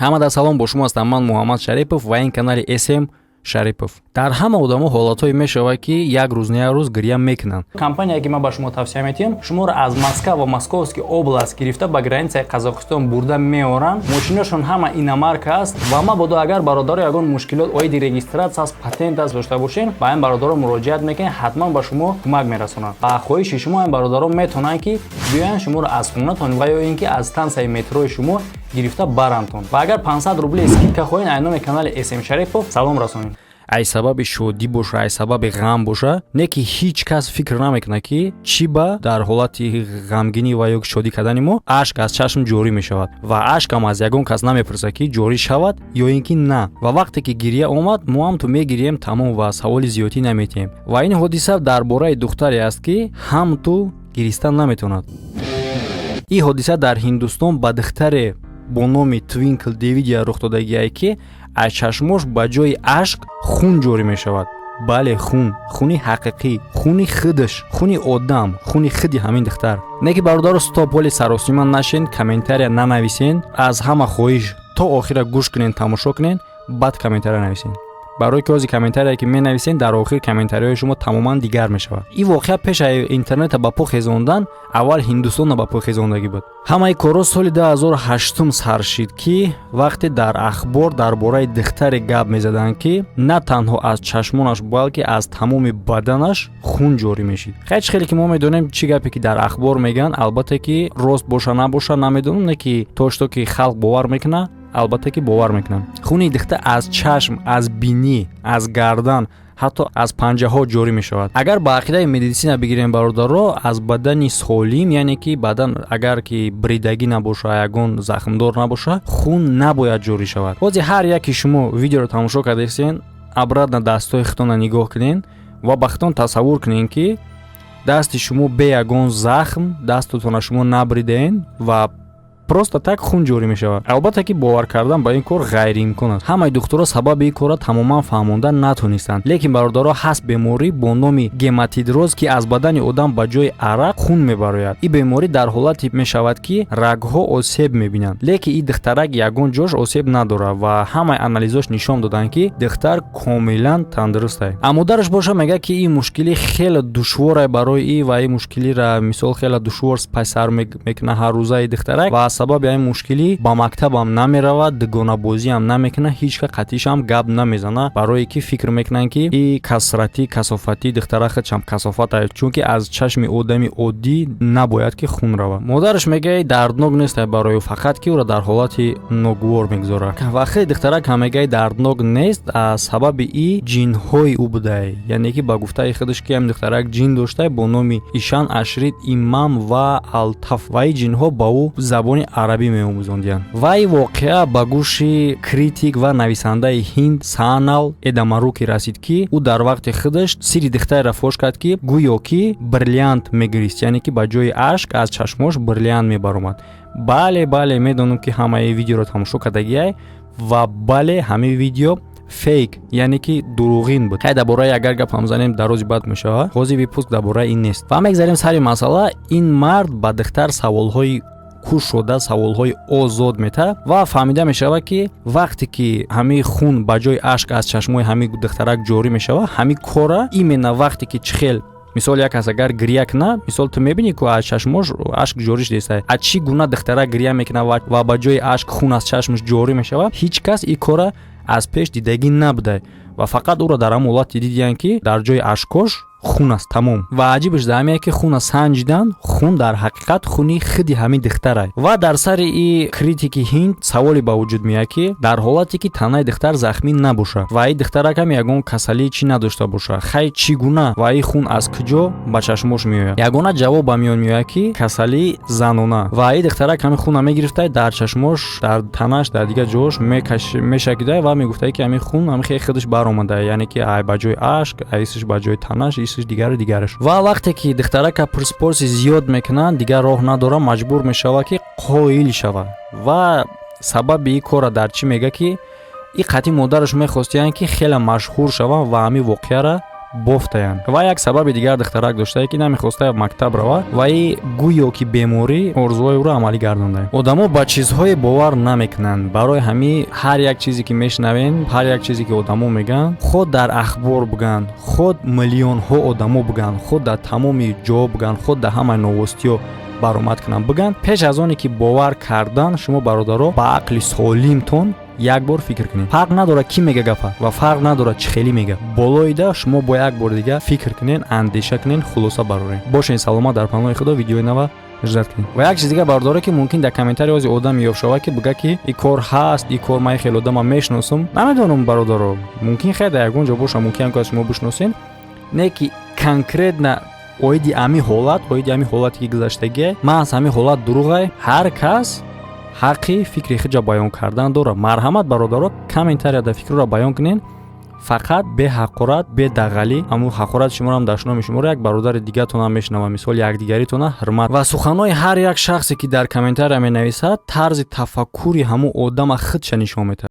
ҳамада салом, бо шумо ҳастам. Ман Муҳаммад Шарипов ва ин канали SM Шарипов. Дар ҳама одамо ҳолатҳое мешавад ки як рӯз не як рӯз гирья мекунанд. Компанияе ки ман ба шумо тавсия метиҳам, шуморо аз Москва ва Московский област гирифта ба границаи Қазоқистон бурда меоранд. Мошинашон ҳама иномарка аст ва мабодо агар бародаро ягон мушкилот оиди регистратсия аст, патент аст дошта бошен, ба ин бародаро муроҷиат мекунед, ҳатман ба шумо кӯмак мерасонанд. Ба хоҳиши шумо ин бародаро метавонанд ки биёянд шуморо аз хонатон ва ё ин ки аз станцияи метрои шумо гирифта барантон. Ва агар 500 рубли скидка хоҳед, ай номи канали SM Шарипов салом расонед. Ай сабаби шодӣ боша, ай сабаби ғам боша, не ки ҳеҷ кас фикр намекунад ки чӣ ба дар ҳолати ғамгинӣ ва ё шодӣ кардани мо ашк аз чашм ҷорӣ мешавад ва ашкам аз ягон кас намепурсад ки ҷорӣ шавад ё ин ки на. Ва вақте ки гирья омад, мо ҳам ту мегирем тамом ва саволи зиёдӣ наметиҳем. Ва ин ҳодиса дар бораи духтаре аст ки ҳам ту гиристан наметавонад. Ин ҳодиса дар Ҳиндустон ба духтаре бо номи Twinkle Davidya рух додагие ки аз чашмош ба ҷои ашк хун ҷорӣ мешавад. Бале, хуни ҳақиқӣ, хуни худаш, хуни одам, хуни худи ҳамин духтар. Не ки бародаро стоп, ҳоли саросима нашин, комментария нанависен, аз ҳама хоҳиш то охира гӯш кунен, тамошо кунен, баъд комментария нависен. барои ки ози комментарие ки менависен дар охир комментариҳои шумо тамоман дигар мешавад. ин воқеа пеш аз интернета ба пӯ хезондан аввал Ҳиндустона ба пӯ хезондагӣ буд. ҳамаи корҳо соли 2008 сар шид ки вақте дар ахбор дар бораи духтаре гап мезаданд ки на танҳо аз чашмонаш балки аз тамоми баданаш хун ҷорӣ мешид. хеле ки мо медонем чӣ гапе ки дар ахбор меган, албатта ки рост боша набоша намедонем, не ки то ки халқ бовар мекунад, албатта ки бовар мекунам. Хуни духтар аз чашм, аз бинӣ, аз гардан, ҳатто аз панҷаҳо ҷорӣ мешавад. Агар ба ақидаи медицина бигирем бародаро, аз бадани солим, яъне ки бадан агар ки бридагӣ набоша, ягон захмдор набоша, хун набояд ҷорӣ шавад. ҳозир ҳар яки шумо видеоро тамошо кардесен, обратно дастҳои худтонро нигоҳ кунен ва ба худтон тасаввур кунен ки дасти шумо бе ягон захм, дастотонро шумо набридаен ва просто так хун ҷорӣ мешавад. албатта ки бовар кардан ба ин кор ғайриимкон аст. ҳамаи духтуро сабаби ин корро тамоман фаҳмонда натонистанд. лекин бародаро ҳаст беморӣ бо номи гематидроз ки аз бадани одам ба ҷои арақ хун мебарояд. ин беморӣ дар ҳолате мешавад ки рагҳо осеб мебинанд, лекин ин духтарак ягон ҷош осеб надорад ва ҳамаи анализош нишон доданд ки духтар комилан тандуруст аст. амодараш боша мегӯяд ки ин мушкилӣ хеле душвор барои ин ва ин мушкилиро мисол хеле душвор пайсар мекунад ҳаррӯзаи духтарак ва сабаби ин мушкилӣ ба мактабам намеравад, дугонабозиам намекунад, ҳеҷ ка қатишам гап намезанад, барое ки фикр мекунанд ки ин касрати касофати духтара худшам касофат аст, чунки аз чашми одами оддӣ набояд ки хун равад. модараш мегӯяд дарднок нест барои фақат ки ӯро дар ҳолати ногувор мегузорад. вақте духтарак ҳам мегӯяд дарднок нест, аз сабаби ин ҷинҳои ӯ будае, яъне ки ба гуфтаи худаш ки ҳам духтарак ҷин доштае бо номи Ишан Ашрит Имам ва Алтаф ва ин ҷинҳо ба ӯ забони арабӣ меомӯзондиянд. ва ин воқеа ба гӯши критик ва нависандаи ҳинд Саанал Эдамаруки расид ки ӯ дар вақти худаш сири духтареро фош кард ки гӯё ки бриллиант мегирист, яъне ки ба ҷои ашк аз чашмош бриллиант мебаромад. бале медонам ки ҳамаи видеоро тамошо кардагиай ва бале ҳамаи видео фейк, яъне ки дуруғин буд. ҳай дар бораи агар гапам занем дарози бад мешавад. ҳозир випуск дар бораи ин нест. ва мегзарем сари масъала. ин мард ба духтар саволҳои куш шуда, саволҳои озод метавад ва фаҳмида мешавад ки вақте ки ҳамин хун ба ҷои ашк аз чашмои ҳамин духтарак ҷорӣ мешавад, ҳамин кора именно вақте ки чихел мисол як кас агар гирья кунад, мисол ту мебинӣ ки аз чашмош ашк ҷорӣ шудааст, аз чӣ гуна духтарак гирья мекунад ва ба ҷои ашк хун аз чашмаш ҷорӣ мешавад, ҳеҷ кас ин кора аз пеш дидагӣ набуда ва фақат ӯро дар ҳамон ҳолате дидиянд ки дар ҷои ашкош хун аст, тамом. ва аҷибаш замие ки хун санҷидан, хун дар ҳақиқат хуни худи ҳамин духтар аст. ва дар сари ин критики ҳинд саволе ба вуҷуд меояд ки дар ҳолате ки танаи духтар захмӣ набоша ва ин духтарак ҳам ягон касалӣ чӣ надошта боша, хай чӣ гуна ва ин хун аз куҷо ба чашмош меояд? ягона ҷавоб ба миён меояд ки касалӣ занона ва ин духтарак ҳамин хуна мегирифта дар чашмош, дар танаш, дар дигар ҷош мешакида ва мегуфта ки ҳамин хун ҳамин хеле худаш баромада, яъне ки ай ба ҷои ашк, айсиш ба ҷои танаш, дигараш. ва вақте ки духтарака пурспорси зиёд мекунанд, дигар роҳ надора, маҷбур мешавад ки қоил шавад. ва сабаби ин кора дар чӣ мега ки ин қатъи модараш мехостиянд ки хеле машҳур шаванд ва ҳамин воқеаро бофтаянд. Ва як сабаби дигар духтарак доштае ки намехостае мактаб рава ва и гӯё ки беморӣ орзуҳои ӯро амалӣ гардонда. Одамо ба чизҳое бовар намекунанд. Барои ҳамин ҳар як чизе ки мешнавем, ҳар як чизе ки одамо мегӯянд, худ дар ахбор бигӯянд, худ миллионҳо одамо бигӯянд, худ дар тамоми ҷо бигӯянд, худ дар ҳамаи новостиҳо баромад кунанд бигӯянд, пеш аз оне ки бовар кардан шумо бародаро ба ақли солимтон як бор фикр кунед. Фарқ надорад ки мега гапа ва фарқ надорад чӣ хеле мега. Болоида шумо бо як бор дига фикр кунед, андеша кунед, хулоса бароред. Бошед саломат дар паноҳи Худо. Видеои нава иҷрат кунед. Ва як чиз дига бардоре ки мумкин дар комментария ози одам ёфт шавад ки бига ки ин кор ҳаст, ин кор ман хеле одама мешиносам. Намедонам бародаро. Мумкин хеле дар ягон ҷо боша, мумкин ки шумо бишносед. Не ки конкретно оиди ами ҳолати ки гузаштагӣ, ман аз ҳамин ҳолат дурӯғай. Ҳар кас ҳаққи фикри худ баён кардан дорад. Марҳамат бародаро, комментарияда фикрро баён кунед. Фақат бе ҳақорат, бе дағалӣ. Аммо ҳақорат шуморо ам дар шуноми шуморо як бародари дигатон ам мешунава. Мисол якдигаритона ҳурмат ва суханои ҳар як шахсе ки дар комментария менависад, тарзи тафаккури ҳамон одама худша нишон метавад.